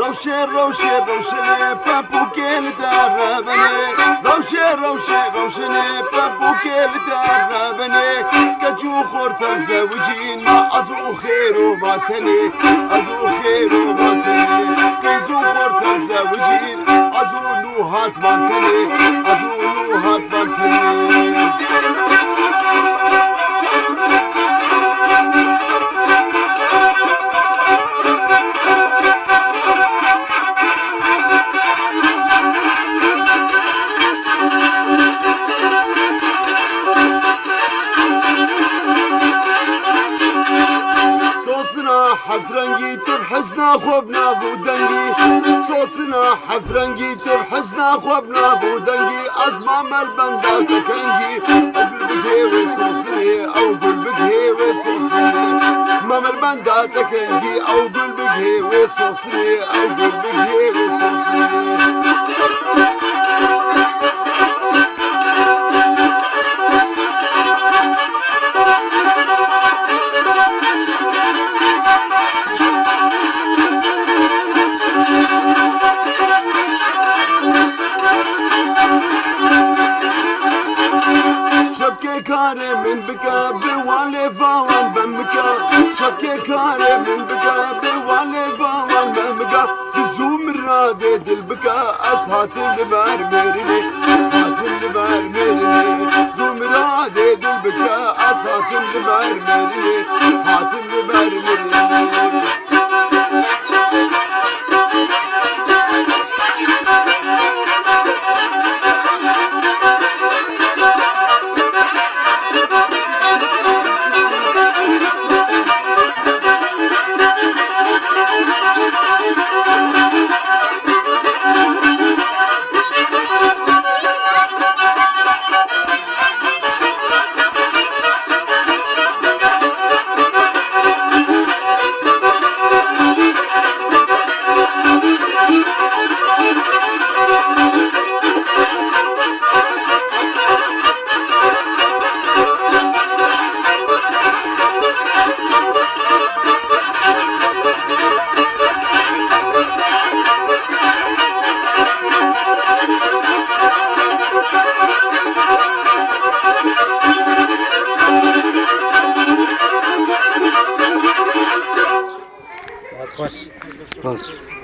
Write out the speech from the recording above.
روشن روشن روشن بابوكيل دربني روشن روشن روشن بابوكيل دربني كجو خورت زوجين ما ازو خير وما تني ازو خير وما تني كيزو خورت زوجين ازو نوهات ما تني ازو نوهات ما تني حفت رنگی تب حسنا خوب نبودنگی سوسنا حفت رنگی تب حسنا خوب نبودنگی از ما مل بنده تکنگی قبل بگه و سوسنی او گل بگه و سوسنی ما مل بنده تکنگی او گل بگه و سوسنی او گل بگه و سوسنی كاري من بكا بوالي فاوان بمكا شفكي كاري من بكا بوالي فاوان بمكا دزوم الرادي دل بكا أسهات المبار ميرني هات المبار ميرني زوم الرادي دل بكا أسهات المبار ميرني هات المبار ميرني Baş.